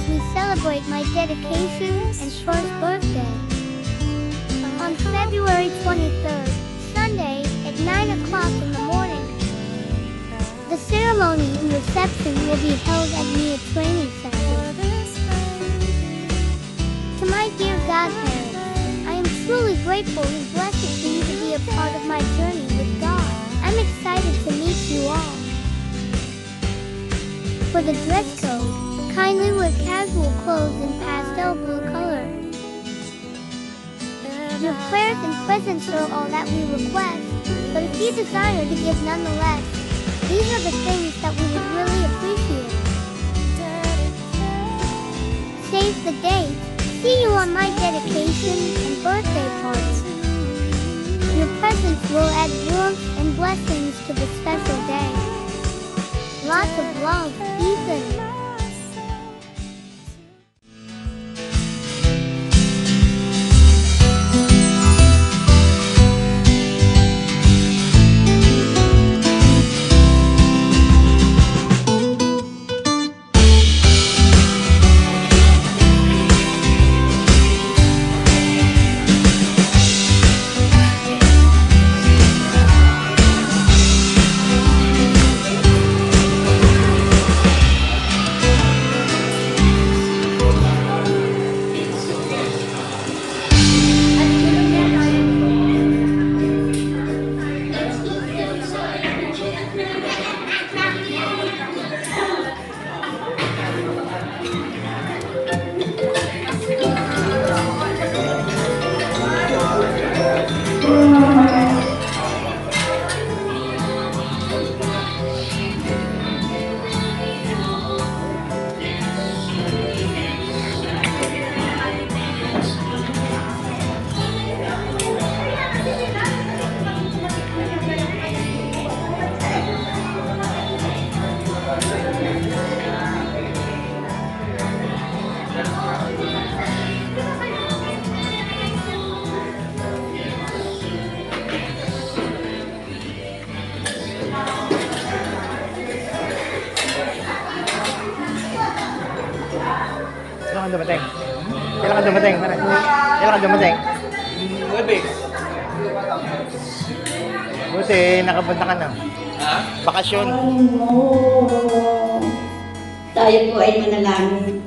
as we celebrate my dedication and first birthday. On February 23rd, Sunday, at 9 o'clock in the morning, the ceremony and reception will be held at Mia Training Center. To my dear godparents, I am truly grateful and blessed for you to be a part of my journey with God. I'm excited to meet you all. For the dress code, kindly wear casual clothes in pastel blue color. Your prayers and presents are all that we request, but if you desire to give nonetheless, these are the things that we would really appreciate. Save the date. See you on my dedication and birthday party. Your presence will add warmth and blessings to the special day. Lots of love, Ethan. Kailan ka dumating? Kailan ka dumating? Kailan ka dumating? Webix. Buti, nakapunta ka na. Ha? Bakasyon. Tayo po ay manalangin.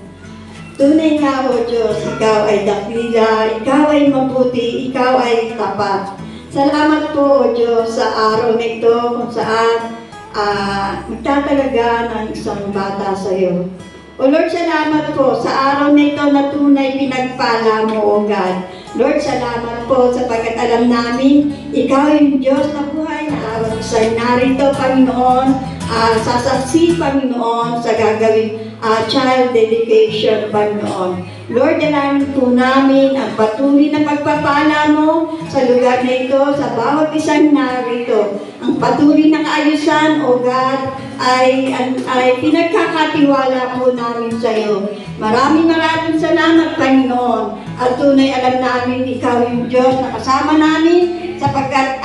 Tunay nga o Diyos, Ikaw ay dakila, Ikaw ay mabuti, Ikaw ay tapat. Salamat po o Diyos sa araw na ito kung saan magtatalaga ng isang bata sa iyo. O Lord, salamat po sa araw na ito na tunay pinagpala mo, O God. Lord, salamat po sapagkat alam namin, Ikaw yung Diyos na buhay na araw sa narito, Panginoon, sasaksi, Panginoon, sa gagawin child dedication, Panginoon. Lord, dalangin po namin ang patuloy na pagpapala mo sa lugar na ito, sa bawat isang narito. Ang patuloy na kaayusan, O God, ay pinagkakatiwala po namin sa iyo. Maraming salamat, Panginoon. At tunay alam namin, Ikaw yung Diyos na kasama namin sapagkat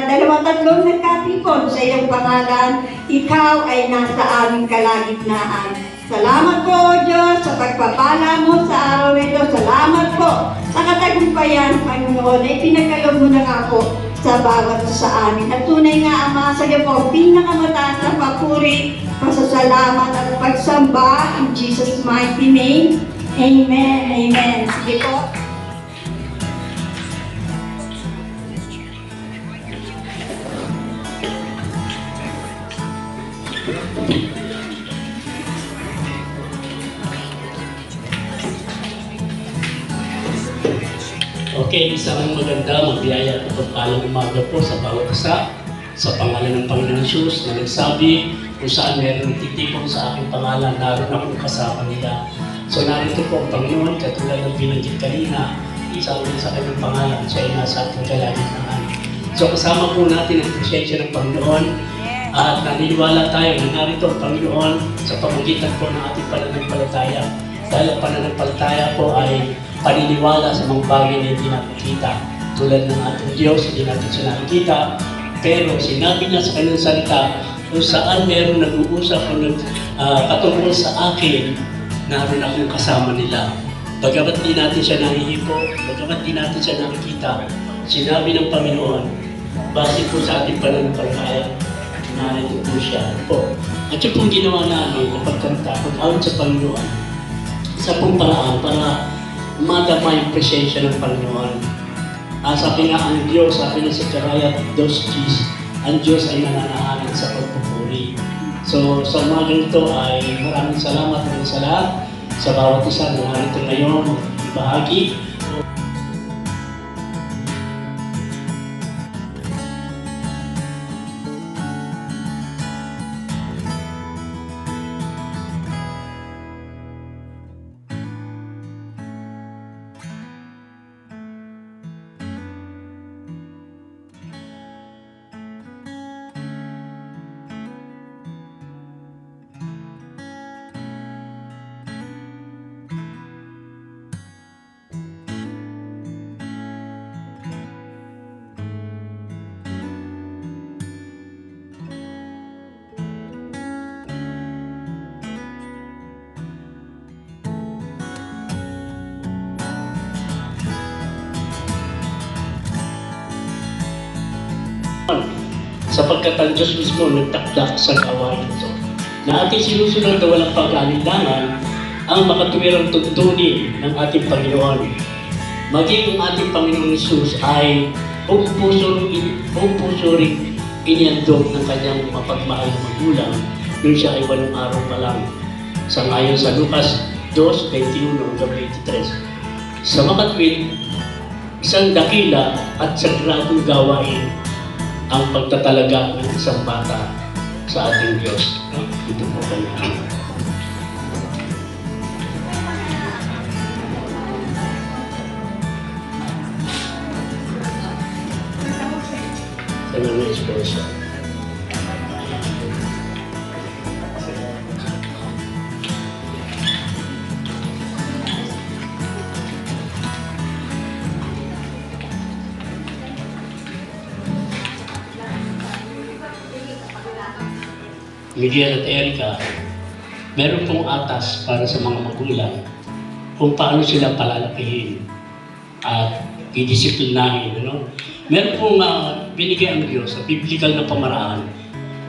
dalawang tatlong nagkatipon sa iyong pangalan, Ikaw ay nasa aming kalagitnaan. Salamat po, O Diyos, sa pagpapala mo sa araw na ito. Salamat po sa katagumpayan, Panginoon, ay pinagkaloob mo na nga po sa bawat sa amin. At tunay nga, Ama, sa iyo po, pinakamataas na papuri, pasasalamat at pagsamba in Jesus' mighty name. Amen. Amen. Sige po. Okay, isang maganda, magbiyaya at pagpalang umaga po sa bawat isa sa pangalan ng Panginoon Jesus na nagsabi kung saan meron nagtitipon sa aking pangalan, naroon akong kasama nila. So narito po ang Panginoon, katulad ng binanggit kanina, sa kanyang pangalan, siya ay nasa ating kalagitnaan. So kasama po natin ang presensya ng Panginoon at naniniwala tayo na narito ang Panginoon sa pamamagitan po ng ating pananampalataya. Dahil ang pananampalataya po ay paniniwala sa mga bagay na hindi nakikita. Tulad ng ating Diyos, hindi natin siya nakikita. Pero sinabi niya sa kanyang salita, kung saan meron nag-uusap o katungkol sa akin, naroon akong kasama nila. Bagamat di natin siya nahihipo, bagamat di natin siya nakikita, sinabi ng Panginoon, bakit po sa ating pananampalataya, narito po siya po. At yung pong ginawa namin na pagkanta, pag-awit sa Panginoon, isa pong paraan para madama yung presensya ng Panginoon. Sabi nga ang Diyos, sabi ng Zechariah 2:10, ang Diyos ay nananahanan sa pagpupuri. So sa umagang ito ay maraming salamat sa lahat, sa bawat isa na narito ngayon, bahagi. Sapagkat ang Diyos mismo nagtakda sa gawain ito, na ating sinusunod na walang pag-alinlangan ang makatuwirang tuntunin ng ating Panginoon. Maging ang ating Panginoon Jesus ay buong puso rin iniandog ng kanyang mapagmahal na magulang nung siya ay 8 araw pa lang. Sangayon sa Lucas 2:21-23. Sa makatwid, isang dakila at sagradong gawain ang pagtatalaga ng isang bata sa ating Diyos. Ito po kanya. Sa mga esposa. Miguel at Erica, meron pong atas para sa mga magulang kung paano sila palalakihin at didisiplinahin. Meron pong binigay ang Diyos sa biblical na pamaraan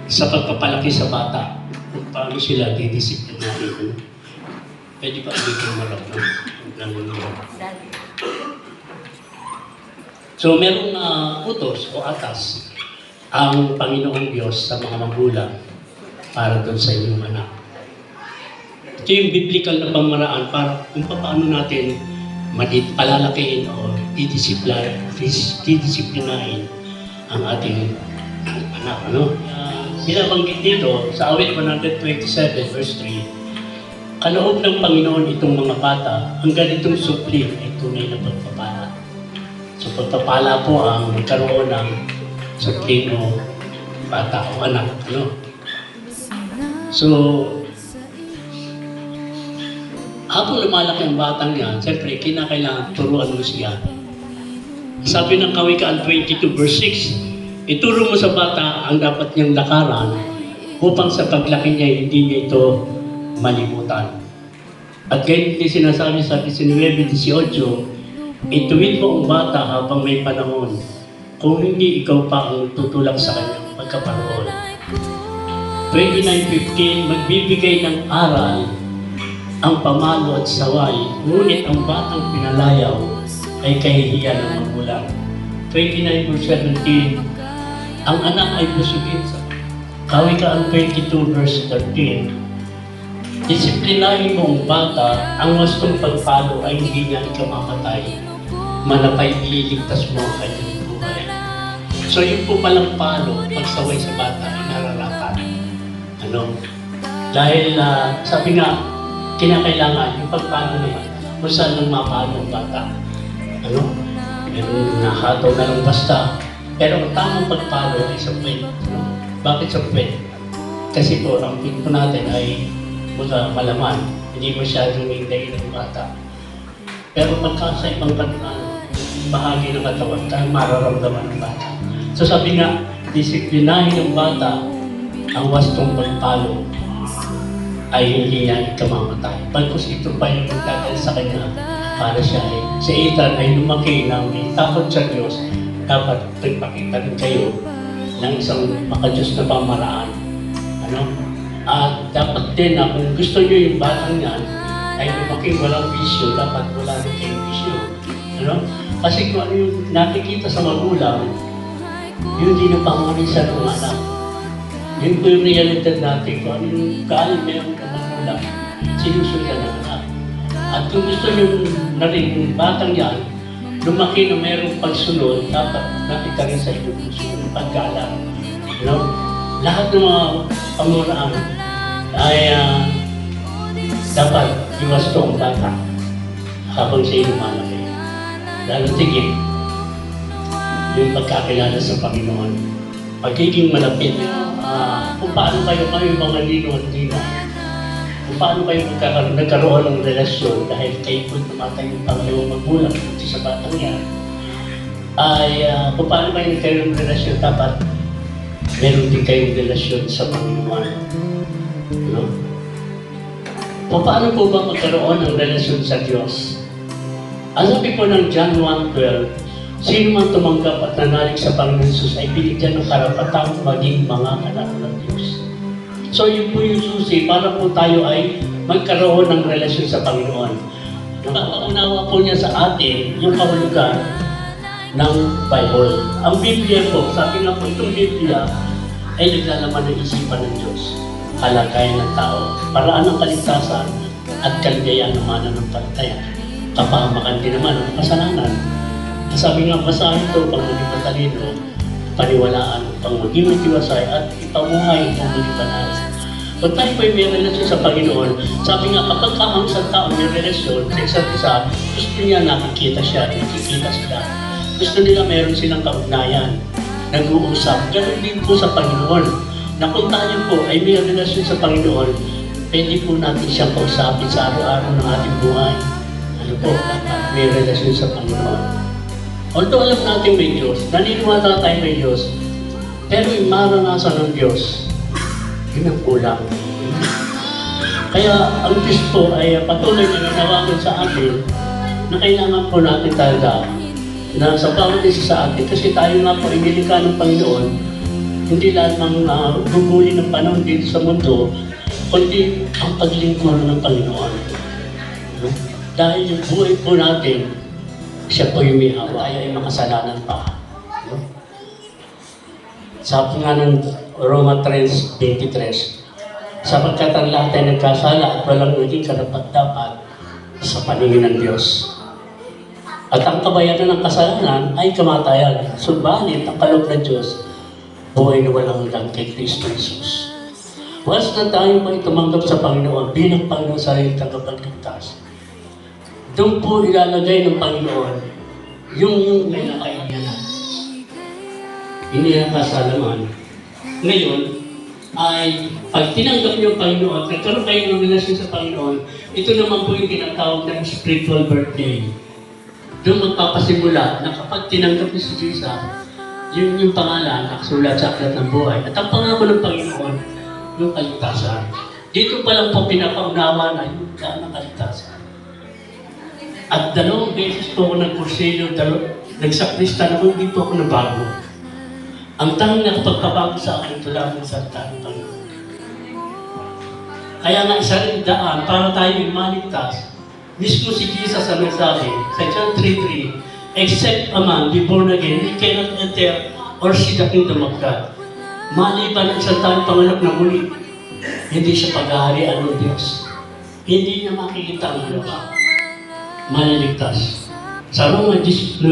sa pagpapalaki sa bata kung paano sila didisiplinahin. Pwede ba dito malap So merong utos o atas ang Panginoong Diyos sa mga magulang para doon sa inyong anak. Ito yung biblical na pamaraan para kung paano natin palalakihin o didisiplinahin ang ating anak. Binabanggit dito sa awit 127 verse 3, kaloob ng Panginoon itong mga bata, ang ganitong supli ay tunay na pagpapala. So pagpapala po ang magkaroon ng supli o bata o anak. So, habang lumalaki ang batang yan, siyempre, kinakailangan turuan mo siya. Sabi ng Kawikaan 22 verse 6, ituro mo sa bata ang dapat niyang lakaran upang sa paglaki niya, hindi niya ito malimutan. At ganyan din sinasabi sa 19:18, ituwid mo ang bata habang may panahon, kung hindi ikaw pa ang tutulak sa kanyang pagkaparoon. 29:15, magbibigay ng aral ang pamalo at saway, ngunit ang batang pinalayaw ay kahihiyan ng magulang. 29:17, ang anak ay busugin sa Kawikaan 22 verse 13. Disiplinahin mo ang bata, ang wastong pagpalo ay hindi niya ikamamatay, manapay ililigtas mo ang kanyang buhay. So yung po palang palo, pagsaway sa bata ay nararapat. Dahil sabi nga, kinakailangan yung pagpano naman kung saan nang mapano ang bata. Meron nakataw na lang basta. Pero ang tamang pagpalo ay sa puwet. Bakit sa puwet? Kasi po, ang puwet po natin ay malaman. Hindi masyadong hintayin ng bata. Pero pagka sa ibang bahagi ng katawan, mararamdaman ng bata. So sabi nga, disiplinahin ng bata ang wastong pagpalo. ay hindi niya ikamamatay. Pagkos ito pa yung magdadala sa kanya para siya ay, si Ethan ay lumaki na may takot sa Diyos. Dapat pagpakita rin kayo ng isang makadiyos na pamaraan. Ano? At dapat din na kung gusto nyo yung batang yan ay lumaki walang bisyo, dapat wala rin kayong bisyo. Ano? Kasi kung ano yung nakikita sa magulang, yun din ang pangarisan ng anak. Yun po yung realidad natin, kung ano yung kaalim meron ng magulang, sinusundan ng anak. At kung gusto nyo na rin yung batang yan, lumaki na mayroong pagsunod, dapat nakita rin sa inyong puso yung paggalang. You know? Lahat ng mga pamuraan ay dapat iwasto ang bata habang siya lumalaki. Lalo tigil yung pagkakilala sa Panginoon. Pagiging malapit, kung paano kayo mga lino-lino, kung paano kayo nagkaroon ng relasyon dahil kayo po tumatay yung pangalawang magulang dito sa batang yan, ay kung paano kayo nagkaroon ng relasyon, dapat meron din kayong relasyon sa Panginoon. No? Kung paano po ba magkaroon ng relasyon sa Diyos? Ang sabi po ng John 1:12, sino man tumanggap at nanalig sa Panginoon Jesus ay binigyan ng karapatang maging mga anak ng Diyos. So yun po yung susi para po tayo ay magkaroon ng relasyon sa Panginoon. Napapaunawa po niya sa atin yung kahulugan ng Bible. Ang Biblia po, sabi nga po itong Biblia ay naglalaman ng isipan ng Diyos, kalagayan ng tao, paraan ng kaligtasan at kaligayahan ng mananampalataya. Kapahamakan din naman ang kasalanan. Sabi nga, basahin ito pang maging matalino, paniwalaan pang maging matiwasay at ipamuhay pang maging banal. Kung tayo po may relasyon sa Panginoon, sabi nga kapag ang isang tao may relasyon sa isa't isa, gusto niya nakikita siya, nakikita sila. Gusto nila meron silang kaugnayan, nag-uusap. Ganun din po sa Panginoon. Na kung tayo po ay may relasyon sa Panginoon, pwede po natin siyang kausapin sa araw-araw ng ating buhay. Ano po, dapat may relasyon sa Panginoon. Although alam natin may Diyos, naniniwala tayo may Diyos, pero yung maranasan ng Diyos, yun ang kulang. Kaya ang Diyos po ay patuloy na nanawagan sa atin na kailangan po natin talaga na sa bawat isa sa atin, kasi tayo nga po inilikha ng Panginoon, hindi lahat ng guguli ng panahon dito sa mundo, kundi ang paglingkod ng Panginoon. Dahil yung buhay po natin, siya po yung may awa, tayo ay makasalanan pa. Sabi nga ng Roma 3:23, sapagkat ang lahat ay nagkasala at walang naging karapat-dapat sa paningin ng Diyos. At ang kabayaran ng kasalanan ay kamatayan. Subalit ang kaloob ng Diyos, buhay na walang hanggan kay Kristo Jesus. Once na tayo may tumanggap sa Panginoon bilang Panginoon sa ating tagapagligtas, doon po ilalagay ng Panginoon yung kailangan. Iniyakasalaman. Ngayon, ay pag tinanggap niyo ang Panginoon, nagkaroon kayo ng relasyon sa Panginoon, ito naman po yung tinatawag ng spiritual birthday. Doon magpapasimula na kapag tinanggap niyo si Jesus, yung pangalan, nakasulat sa aklat ng buhay. At ang pangako ng Panginoon, yung kaligtasan. Dito pa lang po pinapaunawa na yung daan ng kaligtasan. At 2 beses po ako nagkursilyo, nagsakrista na hindi po ako nabago. Ang tanging nakapagpabago sa akin, ito lang ang salita ng Panginoon. Kaya nga isa rin daan para tayo maligtas. Mismo si Jesus ang nagsabi sa John 3:3, except a man be born again, he cannot enter or see the kingdom of God. Maliban ang isang taong panganak na muli, hindi siya paghaharian ng Diyos. Hindi niya makikita ang lupa. Maliligtas. Sa Roma 19,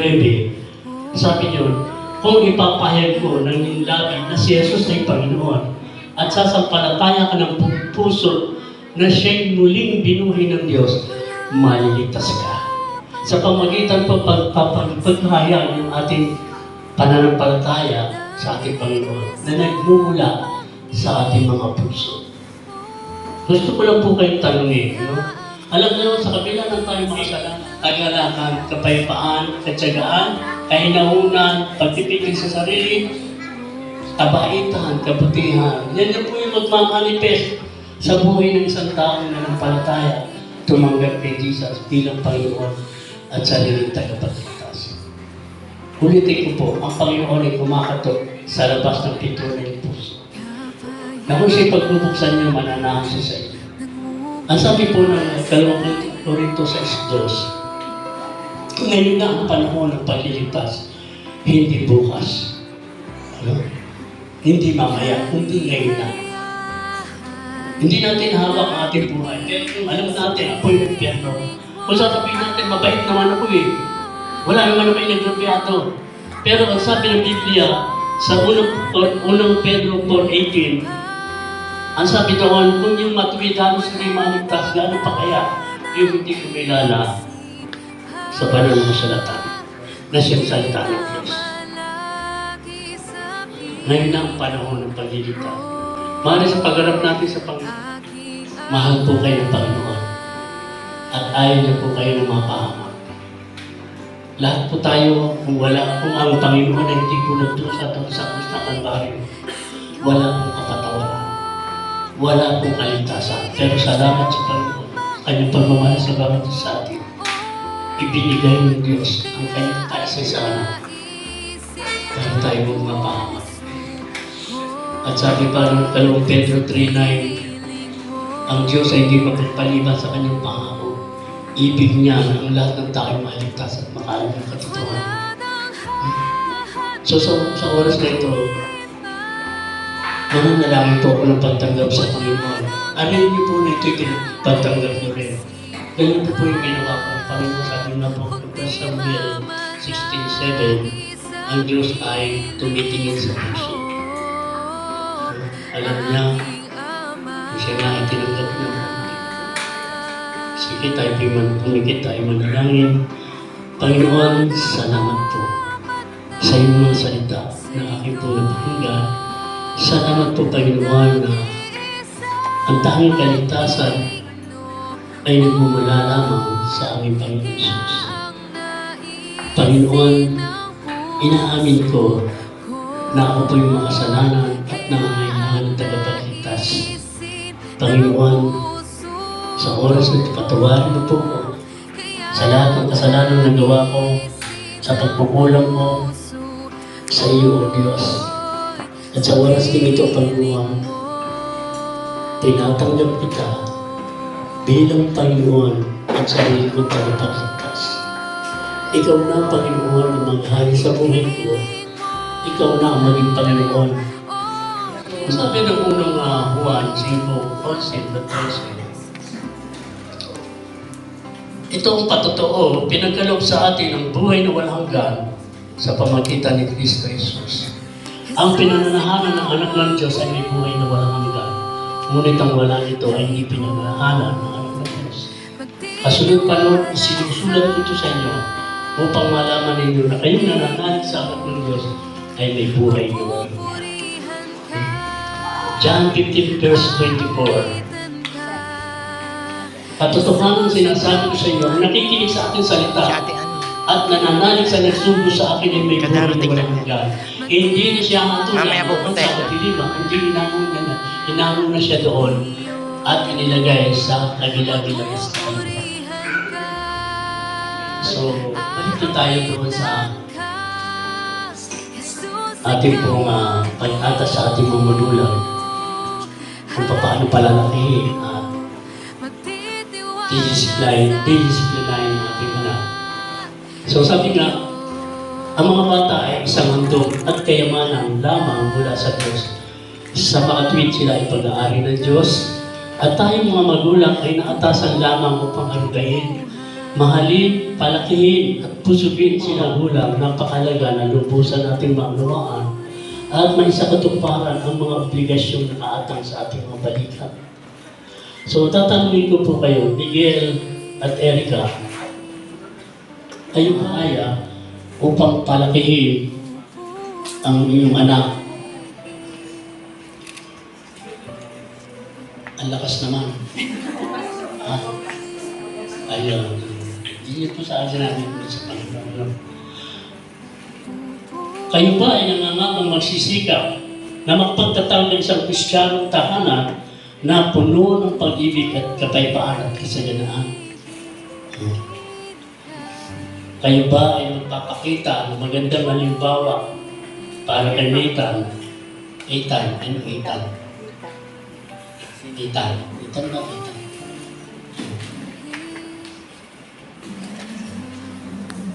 sabi niyo, kung ipapahayag ko ng labi na si Jesus ay Panginoon at sasampalataya ka ng puso na siya'y muling binuhay ng Diyos, maliligtas ka. Sa pamagitan po pagpapahayag ng ating pananampalataya sa ating Panginoon na nagmumula sa ating mga puso. Gusto ko lang po kayong tanungin, no? Alam niyo, sa kabila ng tayo makasalanan, kagalakan, kapayapaan, katsagaan, kahinahunan, pagtipigil sa sarili, kabaitan, kabutihan. Yan po yung magmamanifest sa buhay ng isang taong nanampalataya, tumanggap kay Jesus bilang Panginoon at sariling tagapagligtas. Ulitin ko po, ang Panginoon ay kumakatok sa labas ng pinto ng puso. Na kung siya'y pagbubuksan niyo, mananahan siya sa inyo. Ang sabi po ng 2 Korinto 6:2, ngayon na ang panahon ng paglilipas, hindi bukas. Ano? Hindi mamaya, kundi ngayon na. Hindi natin hawak ang ating buhay. Kaya kung alam natin, ako'y nagpiyano. Kung sasabihin natin, mabait naman ako eh. Wala naman ako inagrabyado. Pero ang sabi ng Biblia, sa unang Pedro 4:18, ang sabi doon, kung yung matuwid halos hindi maligtas, gano'n pa kaya yung hindi kumilala sa banal na salita na siyang salita ng Diyos. Ngayon na ang panahon ng paglilitaw. Mahal sa pagharap natin sa Panginoon, mahal po kayo ng Panginoon at ayaw niyo po kayo ng mapahamak. Lahat po tayo, kung ang Panginoon ay hindi po nagdusa doon sa krus na Kalbaryo, wala pong kapatawaran, wala pong kaligtasan. Pero salamat sa Panginoon, kanyang pagmamahal sa bawat isa sa atin. Ibinigay ng Diyos ang kanyang kaisa-isana para tayo huwag mapahamak. At sabi pa ng 2 Pedro 3:9, ang Diyos ay hindi magpapaliban sa kanyang pangako. Ibig niya na ang lahat ng tao maligtas at makaalam ng katotohanan. So sa oras na ito, mananalangin po ako ng pagtanggap sa Panginoon. Amin niyo po na ito'y pagtanggap niyo rin. Ganun po yung ginawa ko. Panginoon, sabi na po, Samuel 16:7, ang Diyos ay tumitingin sa puso. Alam niya, kung siya nga itinanggap niya. Sige, pumikit tayo manalangin. Panginoon, salamat po sa iyong mga salita na aking po napakinggan. Salamat po, Panginoon, na ang tanging kaligtasan ay nagmumula lamang sa aming Panginoon Jesus. Panginoon, inaamin ko na ako po yung makasalanan at nangangailangan ng tagapagligtas. Panginoon, sa oras na patawarin mo po ko sa lahat ng kasalanan na gawa ko, sa pagkukulang ko sa iyo, O Diyos. At sa oras din ito, Panginoon, tinatanggap kita bilang Panginoon at sarili kong tagapagligtas. Ikaw na, Panginoon, ang maghari sa buhay ko. Ikaw na ang maging Panginoon. Sabi ng unang Juan 5:11, ito ang patotoo, pinagkaloob sa atin ang buhay na walang hanggan sa pamagitan ni Kristo Jesus. Ang pinananahanan ng anak ng Diyos ay may buhay na walang hanggan. Ngunit ang wala nito ay hindi pinananahanan ng anak ng Diyos. Kasunod pa nun, isinusulat ito sa inyo upang malaman ninyo na kayong nananalig sa anak ng Diyos ay may buhay na walang hanggan. John 15:24. Katotohanan sinasabi ko sa inyo, nakikinig sa aking salita at nananalig sa nagsugo sa akin ay may buhay na walang hanggan. Hindi na siya matulad sa katiliman, hindi inamon na siya doon at inilagay sa kabilang-bilang establishment. So, balik tayo doon sa ating pong pag-atas sa ating mga magulang kung paano palalakihin at didisiplinahin ang ating anak. So sabi nga, ang mga bata ay isang handog at kayamanan lamang mula sa Diyos. Sa mga tuwid sila ay pag-aari ng Diyos at tayong mga magulang ay naatasan lamang upang arugayin, mahalin, palakihin at pusugin sila gulang. Napakalaga na lubusan nating maunawaan at may sa katuparan ang mga obligasyong nakaatang sa ating mga balikan. So tatanungin ko po kayo, Miguel at Erica, kayo kaya upang palakihin ang inyong anak? Ang lakas naman. Ha? Ayun. Hindi po sa akin namin sa Panginoon. Kayo ba ay nangangakong magsisikap na magpagtatawag ng isang Kristiyanong tahanan na puno ng pag-ibig at kapayapaan at kasaganaan. Kayo ba ay magpapakita ng magandang halimbawa para kay Nathan? Ethan, ano Ethan? Ethan ba Ethan?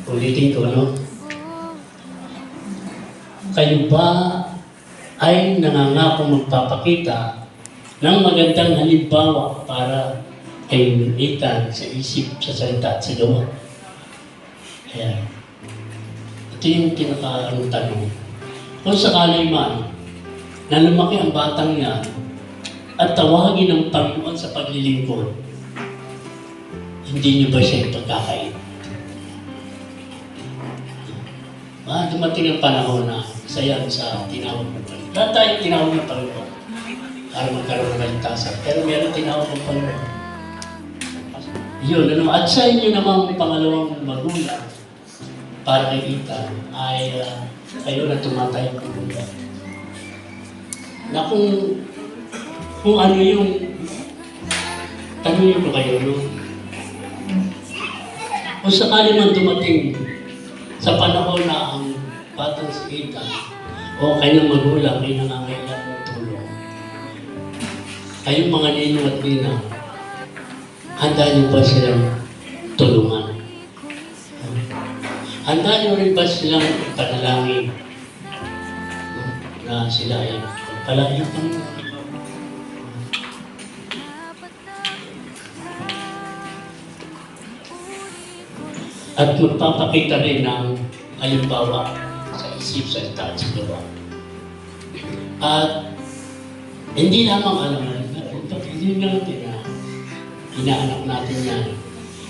Ulitin ko, ano? Kayo ba ay nangangako magpapakita ng magandang halimbawa para kay Ethan sa isip, sa salita at sa gawa? Kaya, ito yung pinaka-anong tanong. Kung sakali man, na lumaki ang batang niya at tawagin ng Panginoon sa paglilingkod, hindi niyo ba siya ipagkakait? Dumating ang panahon na isa yan sa tinawag ng Panginoon. Lahat tayo tinawag ng Panginoon para magkaroon ng kaligtasan. Pero meron tinawag ng Panginoon. Yun, ano? At sa inyo namang pangalawang magulang, para kay Ethan, ay kayo na tumatay ng magulang. Na kung ano yung tanongin ko kayo, no? Kung sakali man dumating sa panahon na ang batang si Ethan o kanyang magulang ay nangangailangan ng tulong, kayong mga ninong at ninang, handa niyo ba silang tulungan? Handa niyo rin ba silang panalangin na sila ay pagpalain ng Panginoon? At magpapakita rin ng halimbawa sa isip, salita at sa gawa. At hindi lamang hindi natin na inaanak natin yan.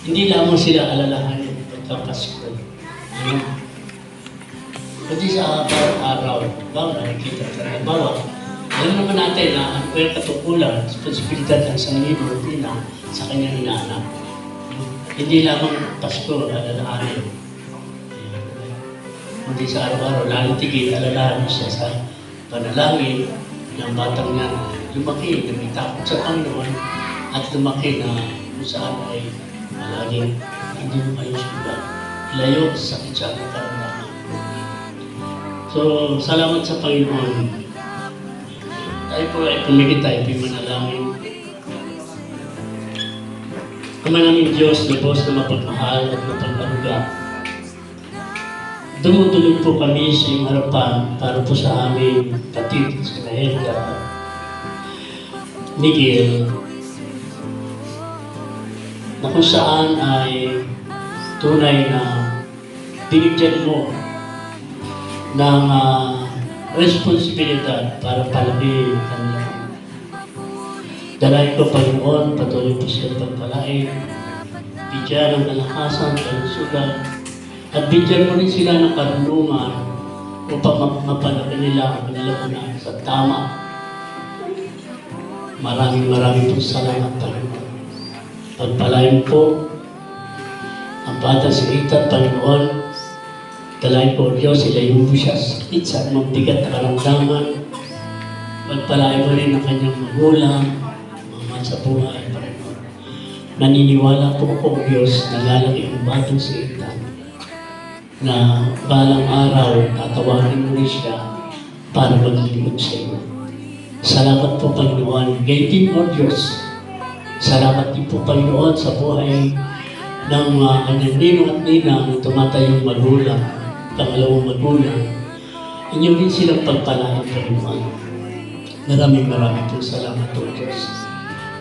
Hindi lamang sila alalahanin pagkapasko. Kundi sa araw-araw, nakikita sa halimbawa, alam naman natin na ang katukulan, responsibilidad ng isang libro na sa kanyang inaanak. Hindi lamang Pasko, alalahanin. Kundi sa araw-araw, lalong tigil, alalahanin siya sa panalangin ng batang niya. Lumaki na may takot sa Panginoon at lumaki na kung saan ay laging hindi mo kayo sugat. Layo sa sakit siya ng karamdaman. So, salamat sa Panginoon. Tayo po ay pumigit tayo, pimanalangin. Ama namin Diyos, na Diyos na mapagmahal at mapagmaruga. Dumutuloy po kami sa iyong harapan para po sa aming kapatid, sa Helga, Miguel, na kung saan ay tunay na binigyan mo ng responsibilidad para palakihin kanila. Dalayan ko, Panginoon, patuloy po silang pagpalain, bigyan ng kalakasan, kalusugan, at bigyan mo rin sila ng karunungan upang mapalaki nila ang kanilang anak sa tama. Maraming po salamat, Panginoon. Pagpalain po ang bata si Ethan, Panginoon. Dalayan po, Diyos, ilayo mo siya sa sakit sa mabigat na karamdaman. Pagpalain mo rin ang kanyang magulang, sa buhay, Panginoon. Naniniwala po ako, Diyos, na lalaki ang batang si Ethan, na balang araw, tatawagin mo rin siya para maglilingkod sa iyo. Salamat po, Panginoon. Gayun din po, Diyos. Salamat din po, Panginoon, sa buhay ng kanyang ninong at ninang na tumatayong magulang, pangalawang magulang. Inyo rin silang pagpalain, Panginoon. Maraming po salamat po, Diyos.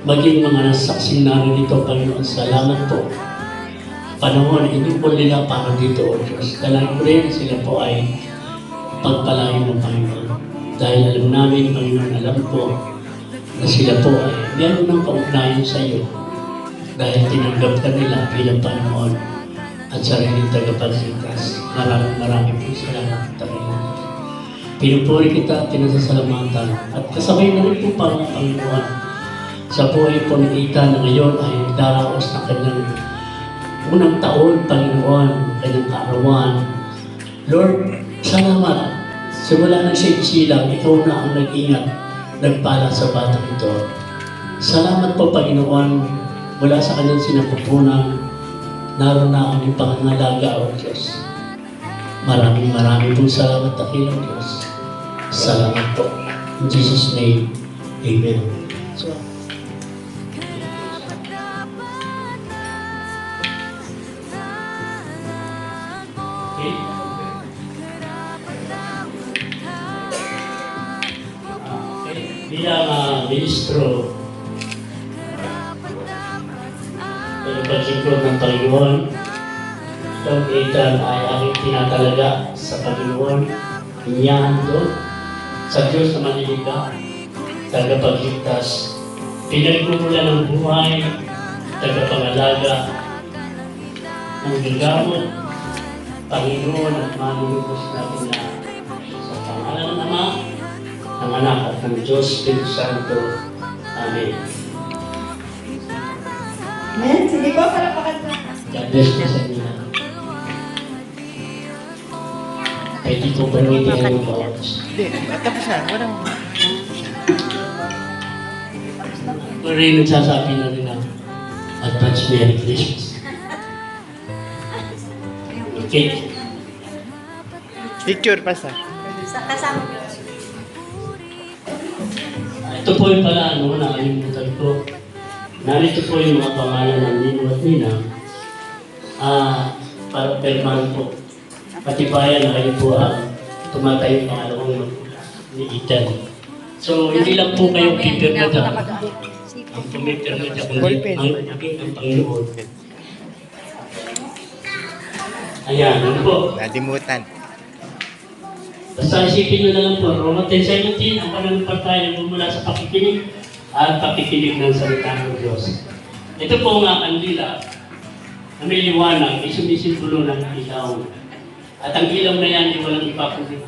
Maging mga nasaksing narito, Panginoon, salamat po. Panahon, inyong po nila para dito, O Diyos. Kailangan ko rin sila po ay pagpalain ng Panginoon. Dahil alam namin, Panginoon, alam po na sila po ay meron ng kaugnayan sa iyo. Dahil tinanggap ka nila bilang Panginoon at sariling tagapagligtas. Maraming po salamat, Panginoon. Pinupuri kita, pinasasalamatan. At kasabay na rin po, Panginoon, sa buhay po ni Ethan na ngayon ay daraos na kanyang unang taon, Panginoon, kanyang kaarawan. Lord, salamat. Simula na siya isilang, ikaw na ang nag-ingat, nagpala sa batang ito. Salamat po, Panginoon, mula sa kanyang sinapupunan, naroon na aming pangangalaga, O Diyos. Maraming pong salamat, dakilang Diyos. Salamat po. In Jesus' name, Amen. So, okay. Bilang ministro, paglingkod ng Panginoon, itong Ethan ay aming tinatalaga sa Panginoon, inyahan doon, sa Diyos na maniliga, tagapagligtas, pinagkukulan ng buhay, tagapangalaga, ng gagamot, Panginoon at manilubos natin na sa pangalan ng Ama, ng Anak at ng Diyos, Espiritu Santo. Amen. Amen. Sige po, para pakanta. God bless you sa inyo. Pwede po ba nito yung box? Hindi, tapos na. Walang... Pero rin nagsasabi na rin na advance Merry Christmas. Okay. Picture, Pastor. Ito po yung pala, nakalimutan ko. Narito po yung mga pangalan ng Nino at Nina. Para perman po. Patibayan na kayo po ang tumatay yung pangalawang magulang ni Ethan. So, hindi lang po kayong pipirmada. Ang pumipirmada kundi ang naging ang Panginoon. Ayan, ano po? Nalimutan. Basta isipin nyo na lang po, Roma 10:17, ang pananampalataya na bumula sa pakikinig at pakikinig ng salita ng Diyos. Ito po nga kandila na may liwanag, may sumisimbolo ng ilaw. At ang ilaw na yan ay walang iba kundi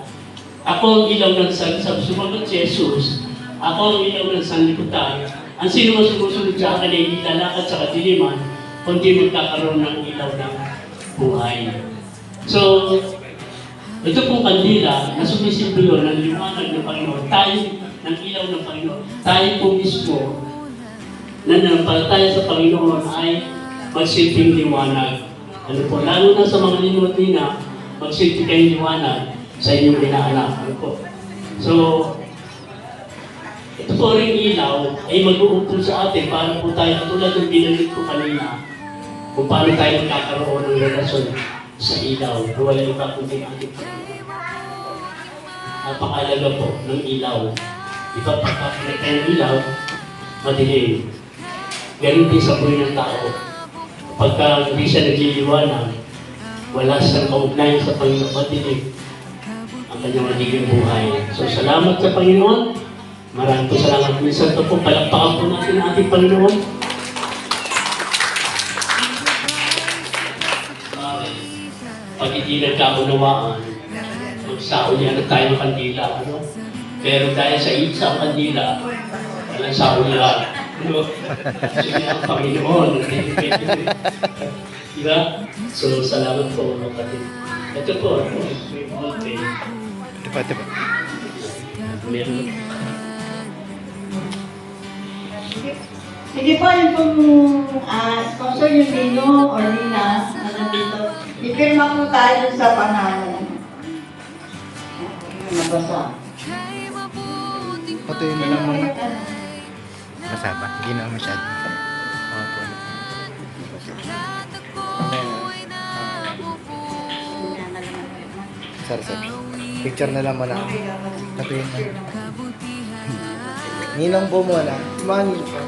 ako ang ilaw ng sumagot si Jesus, ako ang ilaw ng sanlibutan. Ang sino man sumusunod sa akin ay hindi lalakad sa kadiliman, kundi magkakaroon ng ilaw ng buhay. So, ito pong kandila na sumisimbolo ng liwanag ng Panginoon, tayo ng ilaw ng Panginoon, tayo po mismo na nanampalataya sa Panginoon ay magsilbing liwanag. Ano po, lalo na sa mga Nino, magsilbi kayong liwanag sa inyong inaanak. Ano po. So, ito po rin ilaw ay mag-uupo sa atin para po tayo, katulad ng binanggit ko kanina, kung paano tayo magkakaroon ng relasyon sa ilaw, na wala iba kundi ating Panginoon. Napakalaga po ng ilaw. Iba pagkakinig tayo ng ilaw, madilim. Ganun din sa buhay ng tao. Pagka hindi siya nagliliwanag, wala siyang kaugnayan sa Panginoon, madilim ang kanyang magiging buhay. So, salamat sa Panginoon. Maraming po salamat. Minsan ito po, palakpakan po natin ang ating Panginoon. Pag hindi nagkaunawaan, magsauli na tayo ng kandila. Ano? Pero dahil sa isang kandila, walang sauli lang. Ano? Sige ang Panginoon. Diba? So, salamat po mga kapatid. Ito po, okay. Ito pa. Meron. Sige po, yung pong sponsor yung Nino or Nina na nandito. Ipirma po tayo sa pangalan. Nabasa. Patuloy na lang muna. Basa ba? Hindi na masyado. Opo. Sa reception. Picture na lang muna. Patuloy na. Ninong po muna. Mga ninong po.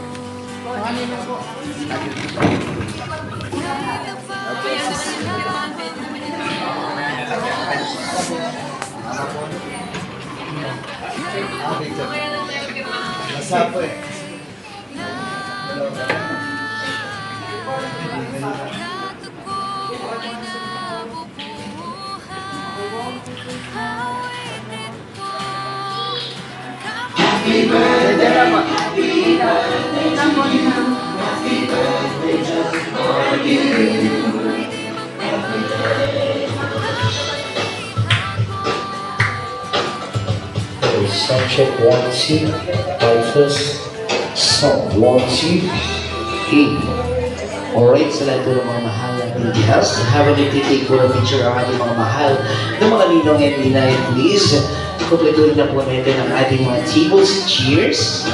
Nasa po eh. Happy birthday, happy birthday to you. Happy birthday just for you. Happy birthday. Sound check 1, 2, 5, So, 1, 2, 3. Alright, sa lahat po ng mga mahal natin guests, habang nagtitake po ng picture ang ating mga mahal ng mga ninong and ninay, please, kumpletuhin na po natin ang ating mga tables. Cheers!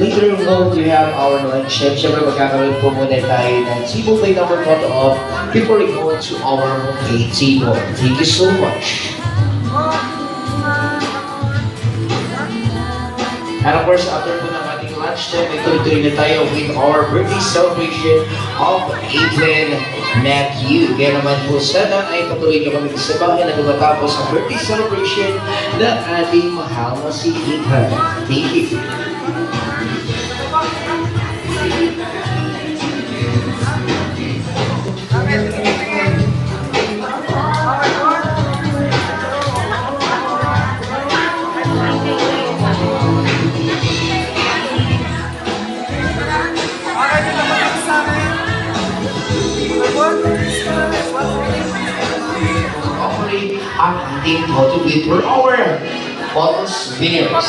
Later we're going to have our lunch. Siyempre magkakaroon po muna tayo ng table by number photo of before we go to our buffet table. Thank you so much. And of course, after po ng ating lunch time, ay tuloy-tuloy na tayo with our birthday celebration of Ethan Matthew. Kaya naman po sana ay patuloy nyo kami sa bahay na tumatapos ang birthday celebration ng ating mahal na si Ethan. Thank you. Offering ang ating photo with our photos winners.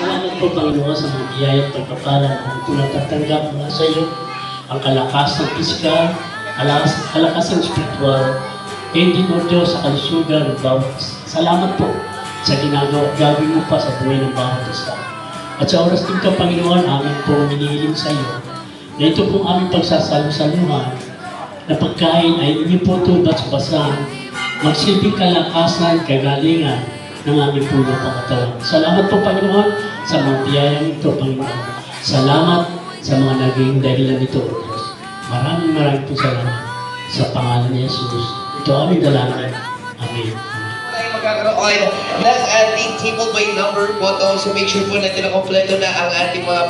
Salamat po, Panginoon, sa mga biyaya at pagkapalan kung natatanggap mula sa iyo ang kalakasan pisikal, kalakasan spiritual, hindi mo Diyos sa kalusugan ng bawat. Salamat po sa ginagawa gagawin mo pa sa buhay ng bawat isa. At sa oras din ka, Panginoon, amin po hinihiling sa iyo na ito pong aming pagsasalusaluhan na pagkain ay hindi po tubat sa basahan, magsilbing kalakasan, kagalingan ng aming puno pangkatawan. Salamat po, Panginoon, sa mga biyayang ito, Panginoon. Salamat sa mga naging dahilan nito, O Diyos. Maraming po salamat sa pangalan ni Jesus. Ito aming dalangin. Amen. Tayo magkakaroon ng ating table by number photo. So make sure po natin na kompleto na ang ating mga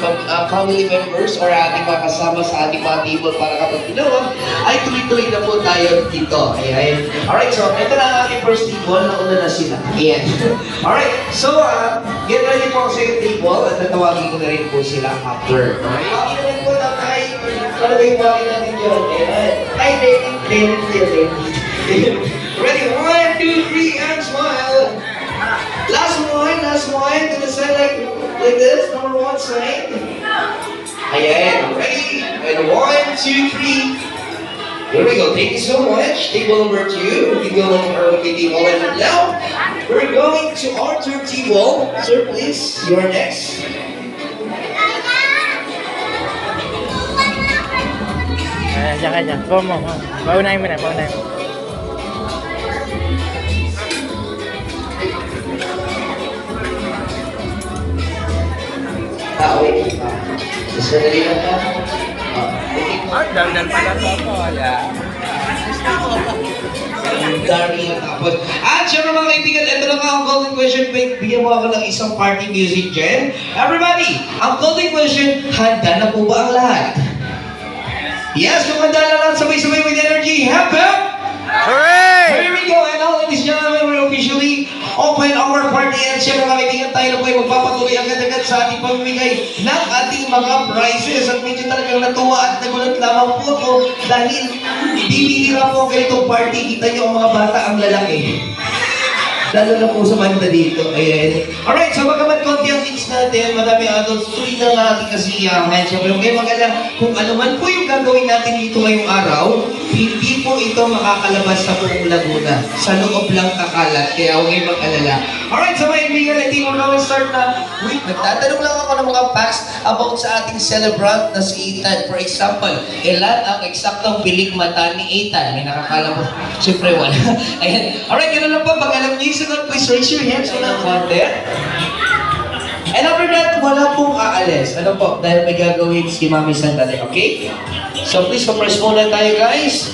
family members or ating mga kasama sa ating mga table para kapag tinawag ay tuloy-tuloy na po tayo dito. Ayan. Alright, so ito na ang ating first table. Nauna na sila. Ayan. Alright, so get ready po sa yung table at natawagin ko na rin po sila after. Alright? Hindi naman po na tayo. Talaga yung bagay natin dyan. Ayan. Ay, ready? 1, 2, 3, and smile. Last one. To the side like this. Number 1 side. Ayan. Ready? And 1, 2, 3. Here we go. Thank you so much. Table number 2. We go on our table number now. We're going to our third table. Sir, please. You're next. Diyan. Mo. Paunahin mo na. Wait. Sandali lang ka. Dandan pala po. Dari ang tapos. At syempre mga kaibigan, ito lang ang golden question. Bigyan mo ako ng isang party music dyan. Everybody, ang golden question, handa na po ba ang lahat? Yes, kung handa na lang, sabay-sabay with energy. Happy! Hooray! Here we go, and now, ladies and gentlemen, we're officially open our party. And syempre mga kaibigan, tayo na po ay magpapatuloy agad-agad sa ating pamimigay ng ating mga prizes. At medyo talagang natuwa at nagulat lamang po ako dahil bibihira po ganitong party. Kita niyo ang mga bata ang lalaki. Lalo na po sa banda dito. Ayan. Alright, so bagamat konti ang kids natin, madami adults, tuloy na nga ating kasiyahan. Siyempre, huwag kayo mag-alala kung ano man po yung gagawin natin dito ngayong araw, hindi po ito makakalabas sa buong Laguna. Sa loob lang kakalat, kaya huwag kayo mag-alala. Alright, so mga kaibigan, hindi mo namin start na. Wait, nagtatanong lang ako ng mga facts about sa ating celebrant na si Ethan. For example, ilan ang eksaktong pilik mata ni Ethan? May nakakala mo? Siyempre, wala. Ayan. Alright, ganoon lang po. Pag alam niyo yung sagot, please raise your hands. Wala ang konti. And after that, wala pong aalis. Ano po? Dahil may gagawin si Mami Sandali, okay? So please, compress muna tayo, guys.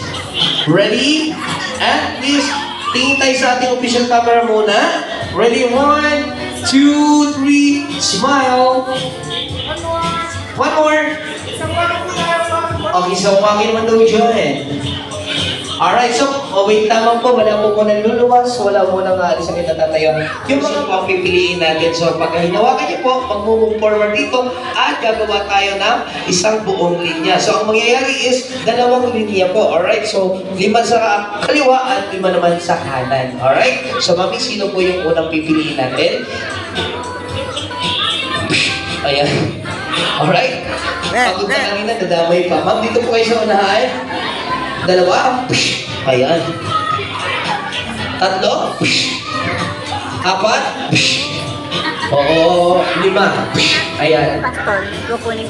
Ready? And please, tingin tayo sa ating official camera muna. Ready? 1, 2, 3, smile. One more. Okay, so umangin naman daw dyan. Alright, so, wait lamang po, wala po muna luluwas, wala muna nga alis ang natatayo. Yung mga papipiliin natin, so pag hinawakan niyo po, mag-move forward dito, at gagawa tayo ng isang buong linya. So, ang mangyayari is, dalawang linya po, alright? So, 5 sa kaliwa at 5 naman sa kanan, alright? So, mami, sino po yung unang pipiliin natin? Ayan. Alright. Pagod na kanina, nadamay pa. Ma'am, dito po kayo sa unahan. Dalawa. Push. Ayan. Tatlo. Push. Apat. Push. Oo, 5. Push. Ayan.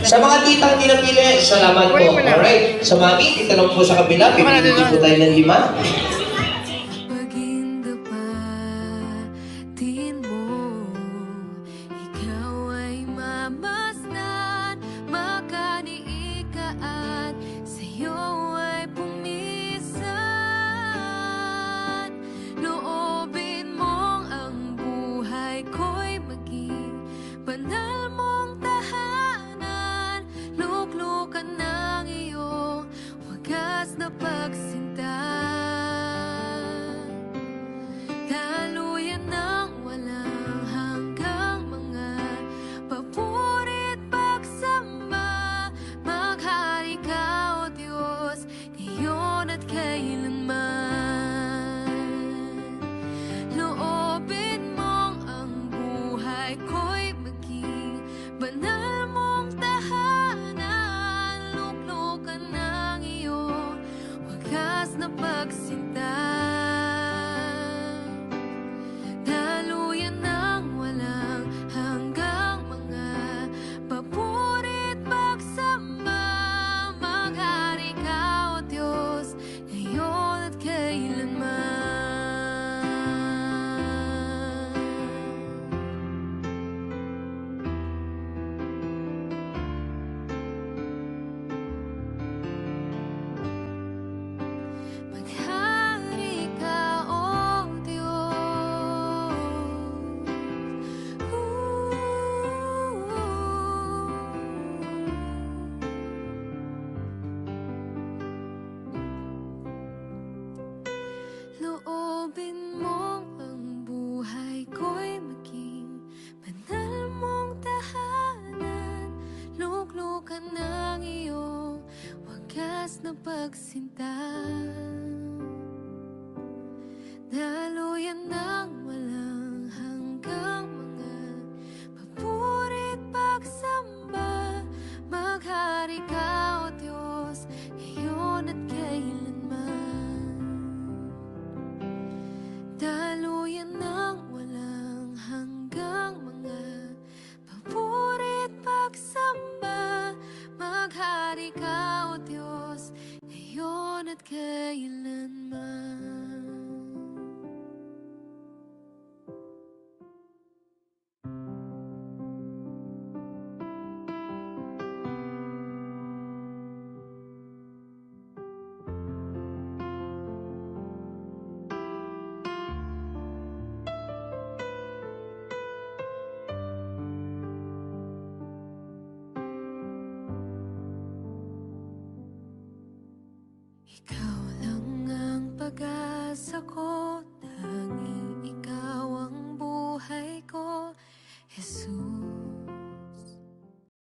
Sa mga titang hindi napili, salamat po. Alright. Sa mami, dito lang po sa kabila. Pipili po tayo ng 5. Pag-inda patin mo, ikaw ay mamasdan, makaniika at sa'yo ay pumisan. Loobin mong ang buhay ko'y maging banal mong tahanan, luklukan ng iyong wagas na pagsinta. Daluyan ng walang hanggang mga papurit pagsamba, maghari ka, O Diyos, ngayon at kailanman. Loobin mong ang buhay ko'y maging banal mong tahanan, luklukan ng iyong wagas na pagsinta. Daluyan ng walang hanggang mga papurit pagsamba, maghari ka, O Diyos, ngayon at kailanman. Maghari ka, O Diyos. Loobin mong ang buhay ko'y maging banal mong tahanan, luklukan ng iyong wagas na pagsinta. Daluyan ng walang hanggang mga papurit pagsamba, maghari ka, O Diyos, ngayon at kailanman. Daluyan ng walang hanggang mga papurit pagsamba, maghari ka, O Diyos, ngayon at kailanman. Ikaw lang ang pag-asa ko,